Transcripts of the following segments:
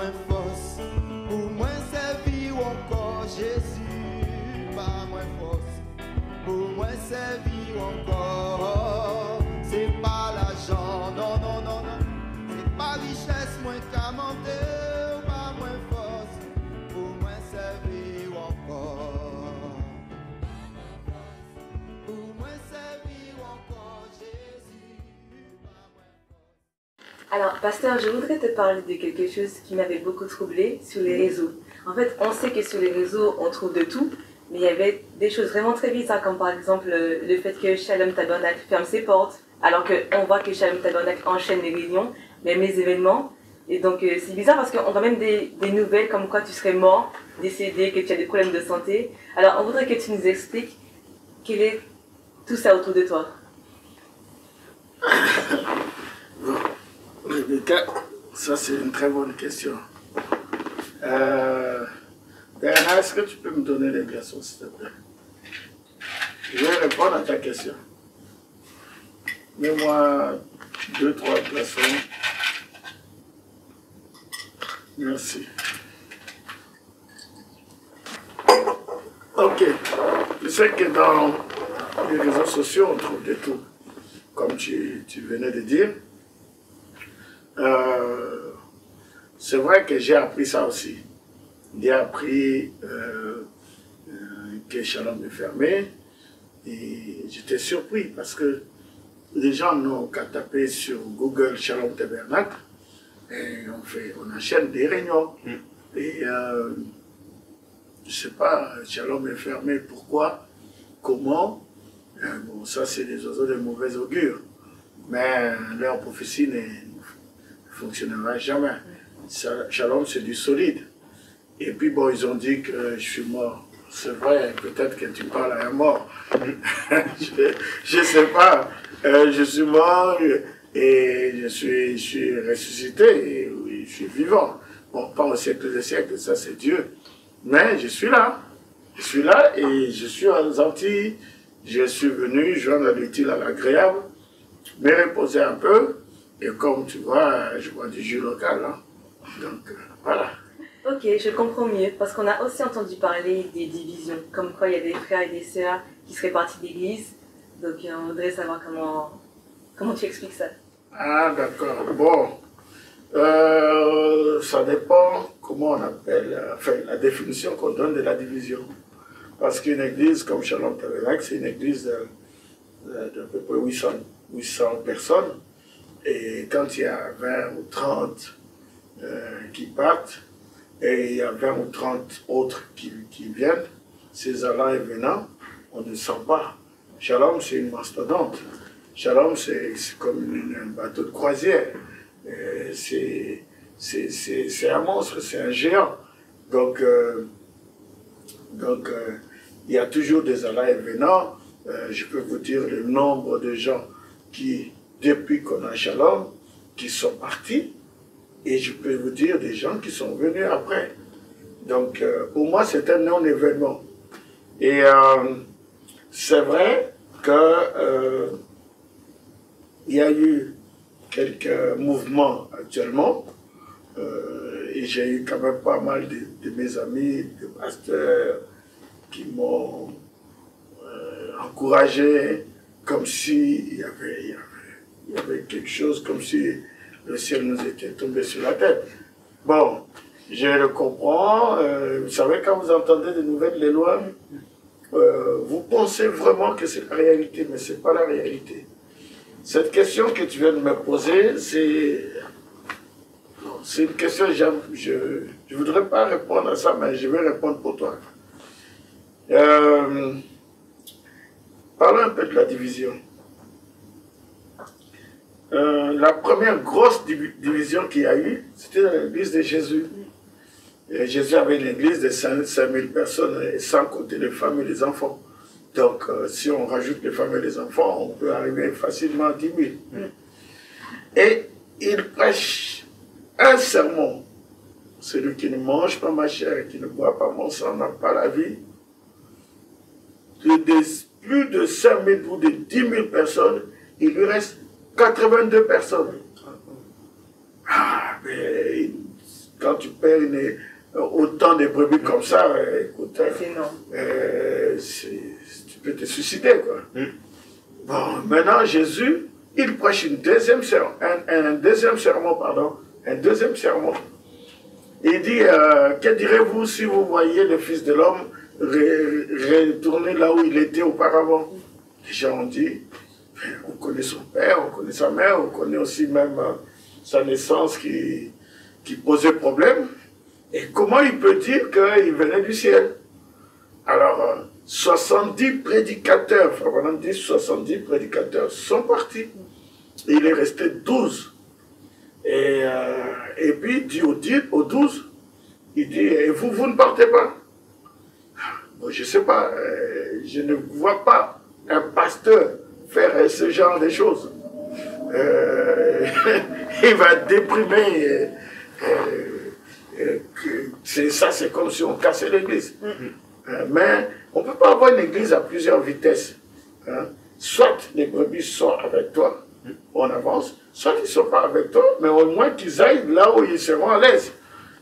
moins force. Pour moi, c'est vie ou encore Jésus, pas moins force. Pour moi, c'est vie ou encore. C'est pas l'argent, non, non, non, non. C'est pas richesse, moins qu'à monter, pas moins force. Pour moi, c'est vie ou encore. Pour moi, c'est vie ou encore Jésus, pas moins force. Alors, pasteur, je voudrais te parler de quelque chose qui m'avait beaucoup troublé sur les réseaux. En fait, on sait que sur les réseaux, on trouve de tout, mais il y avait des choses vraiment très bizarres, comme par exemple le fait que Shalom Tabernacle ferme ses portes, alors qu'on voit que Shalom Tabernacle enchaîne les réunions, même les événements. Et donc, c'est bizarre parce qu'on voit même des nouvelles comme quoi tu serais mort, décédé, que tu as des problèmes de santé. Alors, on voudrait que tu nous expliques quel est tout ça autour de toi. Rebecca, ça c'est une très bonne question. Diana, est-ce que tu peux me donner les glaçons, s'il te plaît? Je vais répondre à ta question. Mets-moi 2-3 glaçons. Merci. Ok. Je sais que dans les réseaux sociaux, on trouve de tout, comme tu venais de dire. C'est vrai que j'ai appris ça aussi. J'ai appris que Shalom est fermé et j'étais surpris parce que les gens n'ont qu'à taper sur Google Shalom Tabernacle et on enchaîne des réunions. Et je sais pas, Shalom est fermé, pourquoi, comment, bon, ça c'est des oiseaux de mauvais augure, mais leur prophétie ne fonctionnera jamais. Shalom c'est du solide. Et puis bon, ils ont dit que je suis mort. C'est vrai, peut-être que tu parles à un mort. je sais pas, je suis mort et je suis ressuscité et oui, je suis vivant. Bon, pas au siècle des siècles, ça c'est Dieu. Mais je suis là. Je suis là et je suis aux Antilles. Je suis venu joindre l'utile à l'agréable, me reposer un peu. Et comme tu vois, je bois du jus local. Hein. Donc, voilà. Ok, je comprends mieux, parce qu'on a aussi entendu parler des divisions, comme quoi il y a des frères et des sœurs qui seraient partis d'église. Donc on voudrait savoir comment tu expliques ça. Ah, d'accord. Bon, ça dépend comment on appelle, enfin, la définition qu'on donne de la division. Parce qu'une église comme Shalom Tabernacle, c'est une église d'à peu près 800 personnes. Et quand il y a 20 ou 30 qui partent, et il y a 20 ou 30 autres qui viennent, ces allants et venants, on ne sent pas. Shalom, c'est une mastodonte. Shalom, c'est comme un bateau de croisière. C'est un monstre, c'est un géant. Donc, il y a toujours des allants et venants. Je peux vous dire le nombre de gens qui, depuis qu'on a Shalom, qui sont partis. Et je peux vous dire des gens qui sont venus après. Donc, pour moi, c'est un non-événement. Et c'est vrai que il y a eu quelques mouvements actuellement. Et j'ai eu quand même pas mal de mes amis, de pasteurs, qui m'ont encouragé, comme s'il y avait quelque chose, comme si le ciel nous était tombé sur la tête. Bon, je le comprends. Vous savez, quand vous entendez des nouvelles des lois, vous pensez vraiment que c'est la réalité, mais ce n'est pas la réalité. Cette question que tu viens de me poser, c'est une question, je ne voudrais pas répondre à ça, mais je vais répondre pour toi. Parlons un peu de la division. La première grosse division qu'il y a eu, c'était dans l'église de Jésus. Et Jésus avait une église de 5000 personnes, sans compter les femmes et les enfants. Donc, si on rajoute les femmes et les enfants, on peut arriver facilement à 10 000. Et il prêche un sermon. Celui qui ne mange pas ma chair et qui ne boit pas mon sang n'a pas la vie. Plus de 5 000 ou de 10 000 personnes, il lui reste 82 personnes. Ah, mais quand tu perds autant de brebis comme ça, écoute, c'est énorme. Tu peux te suicider, quoi. Bon, maintenant, Jésus, il prêche un deuxième sermon. Il dit, que direz-vous si vous voyez le Fils de l'homme retourner là où il était auparavant? Les gens ont dit, on connaît son père, on connaît sa mère, on connaît aussi même sa naissance qui posait problème. Et comment il peut dire qu'il venait du ciel? Alors, 70 prédicateurs, on dit 70 prédicateurs sont partis. Et il est resté 12. Et puis il dit aux 12, il dit, et vous ne partez pas? Bon, je ne sais pas, je ne vois pas un pasteur faire ce genre de choses. Il va déprimer. C'est comme si on cassait l'église. Mais on ne peut pas avoir une église à plusieurs vitesses. Hein. Soit les brebis sont avec toi, on avance, soit ils ne sont pas avec toi, mais au moins qu'ils aillent là où ils seront à l'aise.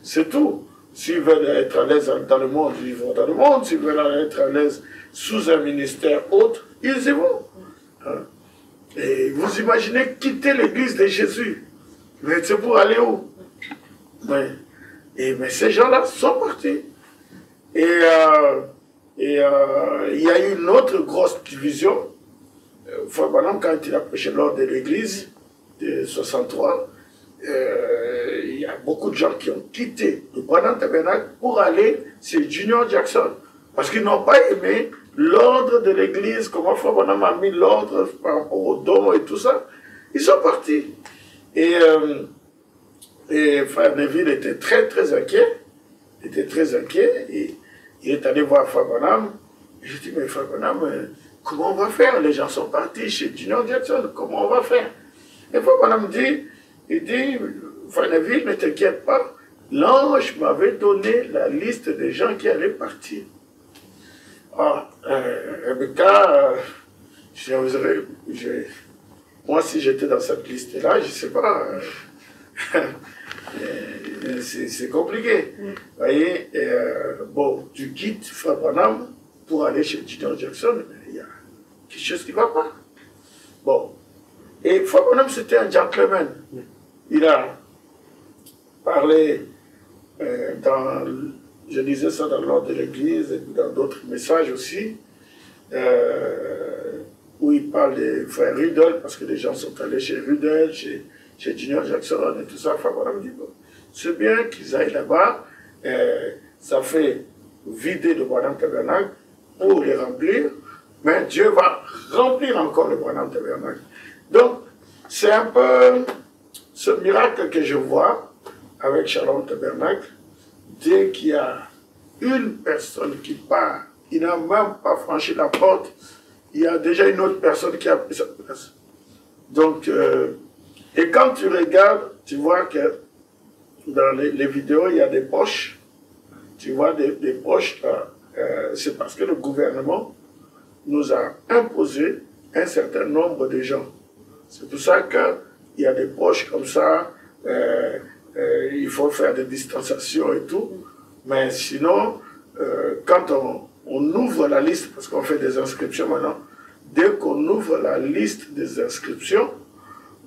C'est tout. S'ils veulent être à l'aise dans le monde, ils vont dans le monde. S'ils veulent être à l'aise sous un ministère autre, ils y vont. Hein. Et vous imaginez quitter l'église de Jésus. Mais c'est pour aller où? Mais ces gens-là sont partis. Et il y a eu une autre grosse division. Frère Branham, quand il a prêché lors de l'église de 63, il y a beaucoup de gens qui ont quitté le Branham Tabernacle pour aller chez Junior Jackson. Parce qu'ils n'ont pas aimé l'ordre de l'église, comment Frère Branham a mis l'ordre par rapport au don et tout ça. Ils sont partis. Et Frère Neville était très très inquiet. Et il est allé voir Frère Branham. J'ai dit, mais Frère Branham, comment on va faire? Les gens sont partis chez Junior Jackson, comment on va faire? Et Frère Branham dit, Frère Neville, ne t'inquiète pas, l'ange m'avait donné la liste des gens qui allaient partir. Ah, Rebecca, moi si j'étais dans cette liste-là, je ne sais pas, c'est compliqué. Vous voyez, bon, tu quittes Frère Branham pour aller chez Junior Jackson, mais il y a quelque chose qui ne va pas. Bon, et Frère Branham c'était un gentleman. Il a parlé je disais ça dans l'ordre de l'église et dans d'autres messages aussi, où il parle de Frère Riddle, parce que les gens sont allés chez Riddle, chez Junior Jackson et tout ça. Frère Branham dit, bon, c'est bien qu'ils aillent là-bas, ça fait vider le Branham Tabernacle pour les remplir, mais Dieu va remplir encore le Branham Tabernacle. Donc, c'est un peu ce miracle que je vois avec Shalom Tabernacle. Dès qu'il y a une personne qui part, il n'a même pas franchi la porte, il y a déjà une autre personne qui a pris sa place. Donc, et quand tu regardes, tu vois que dans les vidéos, il y a des poches. Tu vois des poches là. C'est parce que le gouvernement nous a imposé un certain nombre de gens. C'est pour ça qu'il y a des poches comme ça. Il faut faire des distanciations et tout. Mais sinon, quand on ouvre la liste, parce qu'on fait des inscriptions maintenant, dès qu'on ouvre la liste des inscriptions,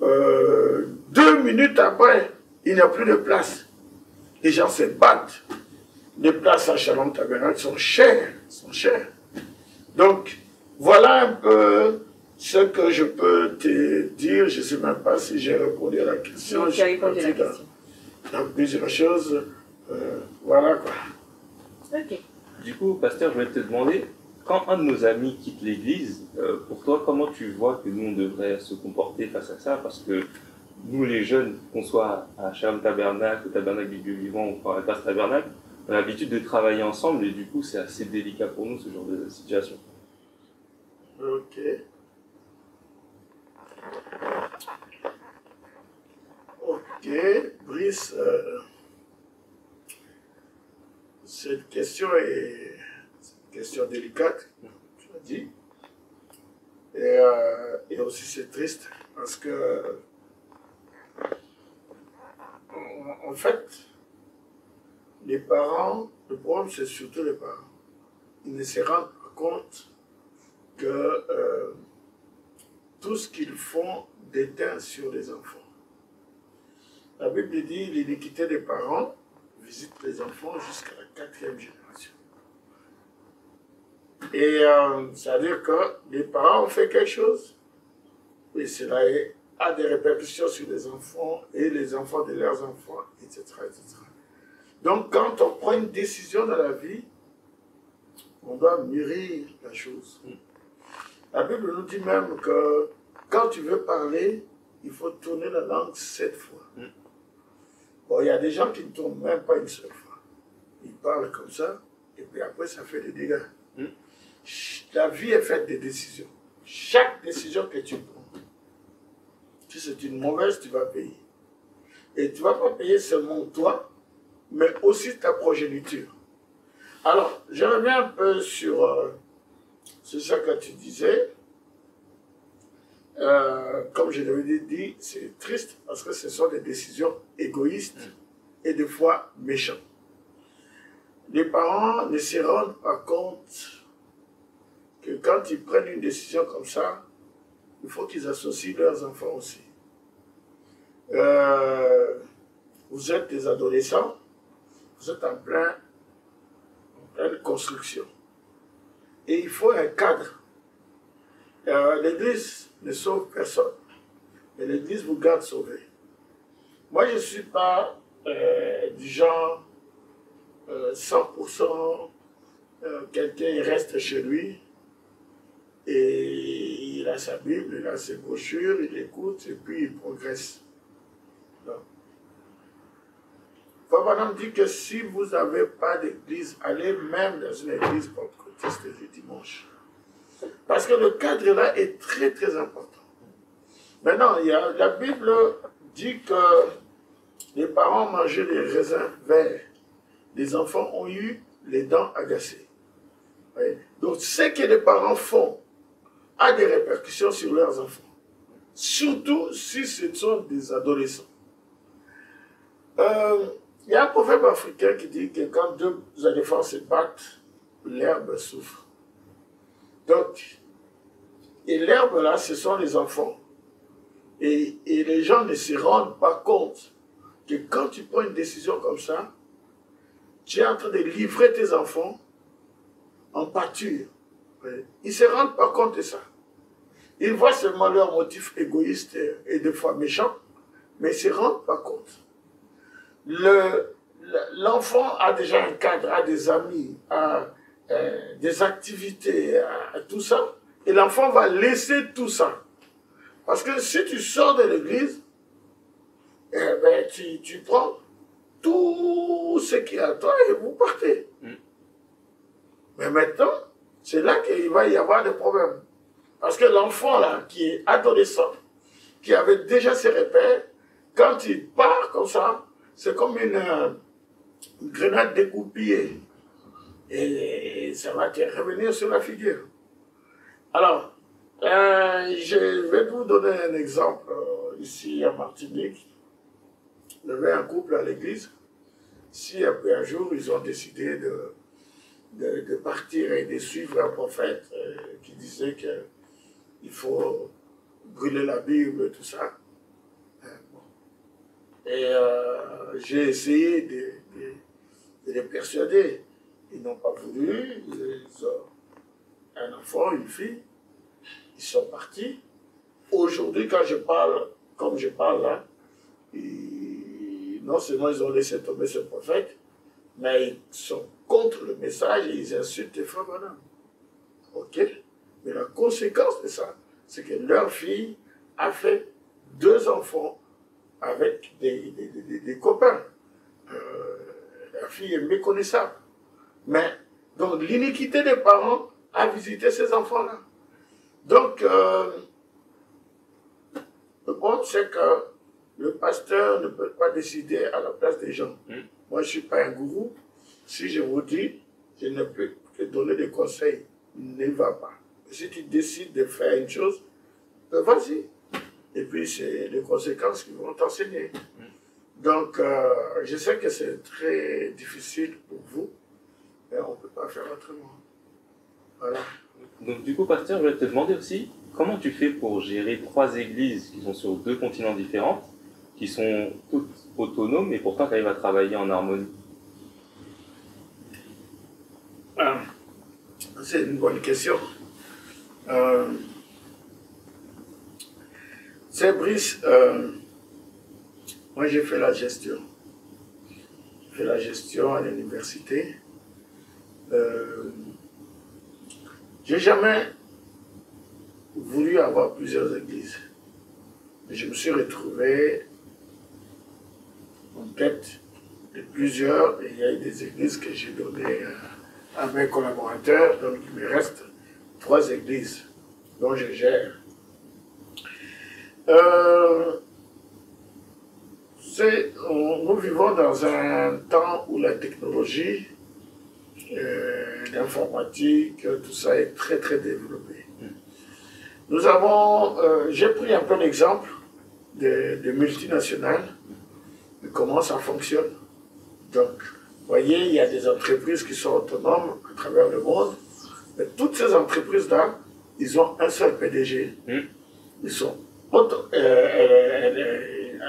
2 minutes après, il n'y a plus de place. Les gens se battent. Les places à Shalom Tabernacle sont chères. Donc, voilà un peu ce que je peux te dire. Je ne sais même pas si j'ai répondu à la question. Oui, tu as répondu à la question. Dans plusieurs choses. Voilà quoi. Ok. Du coup, pasteur, je voulais te demander, quand un de nos amis quitte l'église, pour toi, comment tu vois que nous, on devrait se comporter face à ça? Parce que nous, les jeunes, qu'on soit à Shalom Tabernacle, au Tabernacle du Dieu vivant ou à Grace Tabernacle, on a l'habitude de travailler ensemble et du coup, c'est assez délicat pour nous, ce genre de situation. Ok. Ok, Brice, cette question est une question délicate, tu l'as dit. Et aussi c'est triste parce que, en fait, les parents, le problème c'est surtout les parents. Ils ne se rendent pas compte que tout ce qu'ils font déteint sur les enfants. La Bible dit l'iniquité des parents visite les enfants jusqu'à la 4e génération. Et c'est-à-dire que les parents ont fait quelque chose, et cela a des répercussions sur les enfants et les enfants de leurs enfants, etc., etc. Donc, quand on prend une décision dans la vie, on doit mûrir la chose. La Bible nous dit même que quand tu veux parler, il faut tourner la langue 7 fois. Bon, il y a des gens qui ne tournent même pas une seule fois. Ils parlent comme ça, et puis après, ça fait des dégâts. La vie est faite de décisions. Chaque décision que tu prends, si c'est une mauvaise, tu vas payer. Et tu ne vas pas payer seulement toi, mais aussi ta progéniture. Alors, je reviens un peu sur ce que tu disais. Comme je l'avais dit, c'est triste parce que ce sont des décisions égoïstes et des fois méchantes. Les parents ne se rendent pas compte que quand ils prennent une décision comme ça, il faut qu'ils associent leurs enfants aussi. Vous êtes des adolescents, vous êtes en pleine construction. Et il faut un cadre. L'Église ne sauve personne, mais l'Église vous garde sauvé. Moi, je ne suis pas du genre 100% quelqu'un reste chez lui et il a sa Bible, il a ses brochures, il écoute et puis il progresse. Papa dit que si vous n'avez pas d'église, allez même dans une église pentecôtiste le dimanche. Parce que le cadre là est très très important. Maintenant, la Bible dit que les parents mangeaient les raisins verts. Les enfants ont eu les dents agacées. Oui. Donc ce que les parents font a des répercussions sur leurs enfants. Surtout si ce sont des adolescents. Il y a un proverbe africain qui dit que quand deux éléphants se battent, l'herbe souffre. Donc, et l'herbe là, ce sont les enfants. Et les gens ne se rendent pas compte que quand tu prends une décision comme ça, tu es en train de livrer tes enfants en pâture. Ils ne se rendent pas compte de ça. Ils voient seulement leurs motifs égoïstes et des fois méchants, mais ils ne se rendent pas compte. L'enfant a déjà un cadre, a des amis, a des activités, a tout ça, et l'enfant va laisser tout ça. Parce que si tu sors de l'église, tu prends tout ce qu'il y a à toi et vous partez. Mais maintenant, c'est là qu'il va y avoir des problèmes. Parce que l'enfant là, qui est adolescent, qui avait déjà ses repères, quand il part comme ça, c'est comme une grenade dégoupillée. Et ça va te revenir sur la figure. Alors, je vais vous donner un exemple. Ici à Martinique, il y avait un couple à l'église. Si après un jour, ils ont décidé de partir et de suivre un prophète qui disait qu'il faut brûler la Bible, tout ça. Et j'ai essayé de les persuader. Ils n'ont pas voulu. Ils ont un enfant, une fille. Ils sont partis. Aujourd'hui, quand je parle, comme je parle là, non seulement ils ont laissé tomber ce prophète, mais ils sont contre le message et ils insultent les frères Branham. Ok? Mais la conséquence de ça, c'est que leur fille a fait 2 enfants avec des copains. La fille est méconnaissable. Mais, donc, l'iniquité des parents a visité ces enfants-là. Donc, le problème, c'est que le pasteur ne peut pas décider à la place des gens. Moi, je ne suis pas un gourou. Si je vous dis, je ne peux que donner des conseils. Ne va pas. Si tu décides de faire une chose, vas-y. Et puis, c'est les conséquences qui vont t'enseigner. Donc, je sais que c'est très difficile pour vous, mais on ne peut pas faire autrement. Voilà. Donc du coup, pasteur, je vais te demander aussi, comment tu fais pour gérer 3 églises qui sont sur 2 continents différents, qui sont toutes autonomes et pourtant qui arrivent à travailler en harmonie? C'est une bonne question. C'est Brice, moi j'ai fait la gestion. J'ai fait la gestion à l'université. J'ai jamais voulu avoir plusieurs églises. Je me suis retrouvé en tête de plusieurs et il y a eu des églises que j'ai données à mes collaborateurs. Donc il me reste 3 églises dont je gère. Nous vivons dans un temps où la technologie, l'informatique, tout ça est très très développé. Nous avons, j'ai pris un peu l'exemple de multinationales, de comment ça fonctionne. Donc, vous voyez, il y a des entreprises qui sont autonomes à travers le monde, mais toutes ces entreprises-là, ils ont un seul PDG. Ils sont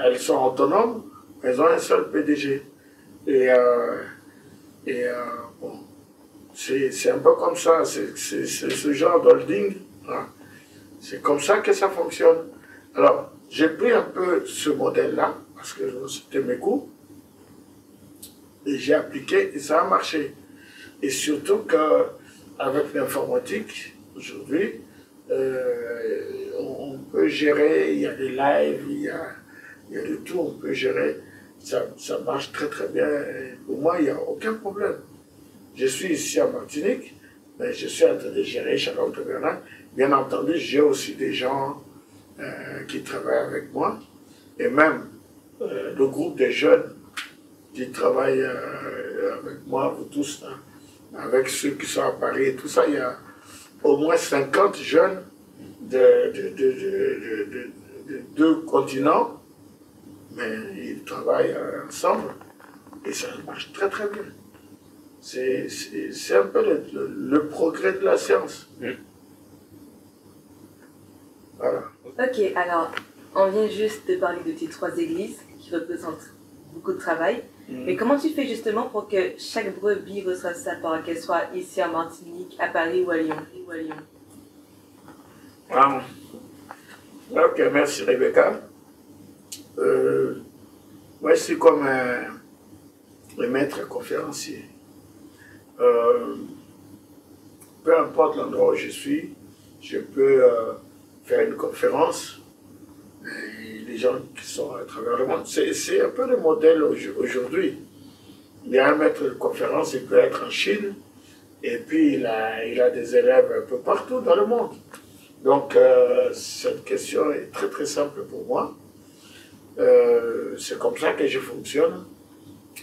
elles sont autonomes, elles ont un seul PDG. Bon, c'est un peu comme ça, c'est ce genre d'holding. Hein. C'est comme ça que ça fonctionne. Alors, j'ai pris un peu ce modèle-là, parce que c'était mes coûts, et j'ai appliqué et ça a marché. Et surtout qu'avec l'informatique, aujourd'hui, on peut gérer, il y a des lives, il y a de tout, on peut gérer. Ça marche très très bien. Et pour moi, il n'y a aucun problème. Je suis ici à Martinique, mais je suis en train de gérer Shalom Tabernacle. Bien entendu, j'ai aussi des gens qui travaillent avec moi. Et même le groupe des jeunes qui travaillent avec moi, vous tous, hein, avec ceux qui sont à Paris et tout ça, il y a au moins 50 jeunes de 2 continents, mais ils travaillent ensemble et ça marche très très bien. C'est un peu le progrès de la science. Voilà. Ok, alors, on vient juste de parler de tes 3 églises qui représentent beaucoup de travail. Mais comment tu fais justement pour que chaque brebis reçoive sa part, qu'elle soit ici à Martinique, à Paris ou à Lyon? Ok, merci Rebecca. Moi, je suis comme un maître conférencier. Peu importe l'endroit où je suis, je peux faire une conférence. Et les gens qui sont à travers le monde, c'est un peu le modèle aujourd'hui. Il y a un maître de conférence, il peut être en Chine, et puis il a des élèves un peu partout dans le monde. Donc, cette question est très très simple pour moi. C'est comme ça que je fonctionne.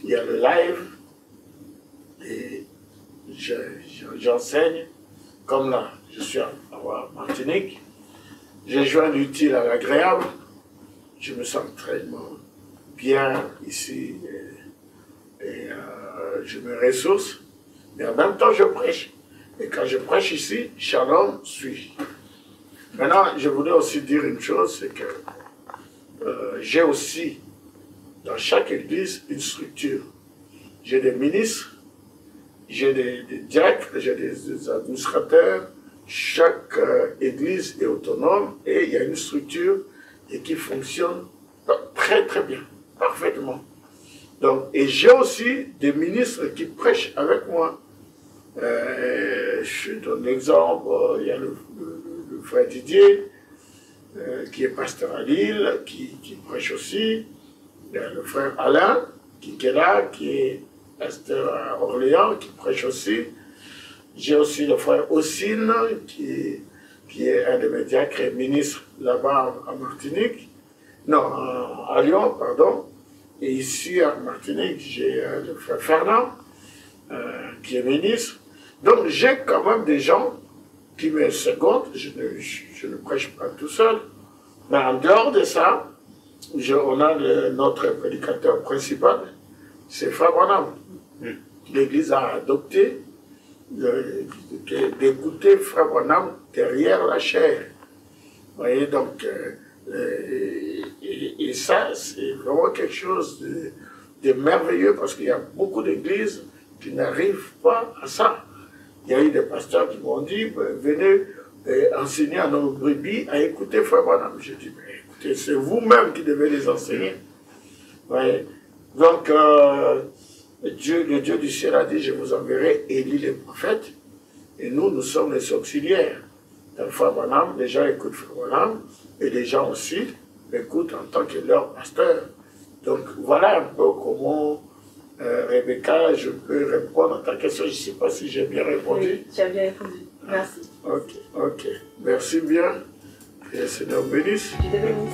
Il y a le live, et j'enseigne. Comme là, je suis à Martinique. J'ai joint l'utile à l'agréable. Je me sens très bien ici et je me ressource. Mais en même temps, je prêche. Et quand je prêche ici, Shalom suit. Maintenant, je voulais aussi dire une chose, c'est que j'ai aussi, dans chaque église, une structure. J'ai des ministres, j'ai des diacres, j'ai des administrateurs. Chaque église est autonome et il y a une structure et qui fonctionne très très bien, parfaitement. Donc, et j'ai aussi des ministres qui prêchent avec moi. Je donne l'exemple, il y a le frère Didier, qui est pasteur à Lille, qui prêche aussi. Il y a le frère Alain, qui est là, qui est pasteur à Orléans, qui prêche aussi. J'ai aussi le frère Ossine, qui est un de mes diacres et ministre là-bas à Martinique. Non, à Lyon, pardon. Et ici, à Martinique, j'ai le frère Fernand, qui est ministre. Donc, j'ai quand même des gens qui me secondent. Je ne prêche pas tout seul. Mais en dehors de ça, on a notre prédicateur principal, c'est Frère Branham. L'Église a adopté d'écouter Frère Branham derrière la chair. Vous voyez, donc, et ça, c'est vraiment quelque chose de merveilleux parce qu'il y a beaucoup d'églises qui n'arrivent pas à ça. Il y a eu des pasteurs qui m'ont dit, venez enseigner à nos brebis à écouter Frère Branham. J'ai dit, écoutez, c'est vous-même qui devez les enseigner. Ouais. Donc, le Dieu du ciel a dit, je vous enverrai Élie les prophètes, et nous sommes les auxiliaires. Donc, Frère Branham, les gens écoutent Frère Branham, et les gens aussi écoutent en tant que leur pasteur. Donc, voilà un peu comment, Rebecca, je peux répondre à ta question. Je ne sais pas si j'ai bien répondu. Oui, tu as bien répondu. Merci. Ok. Merci bien. Que le Seigneur bénisse. Dieu te bénisse.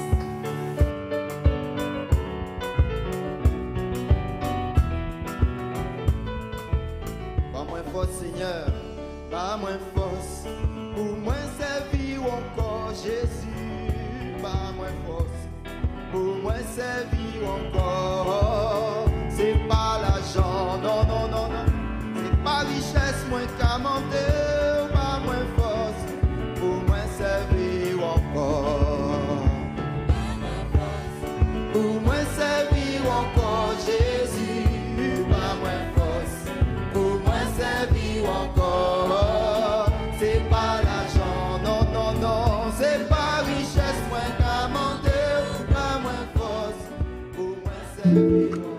Pas moins force, Seigneur, pas moins force. Pour moi, servir encore Jésus. Pas moins force. Pour moi, servir encore. C'est pas l'argent, non. C'est pas richesse, moins qu'à monter. Pas moins force. Pour moi, servir encore. Pour moi, servir encore Jésus. Pas moins force. Pour moi, servir encore. C'est pas l'argent, non. C'est pas richesse, moins qu'à monter. Pas moins force. Pour moi, servir encore.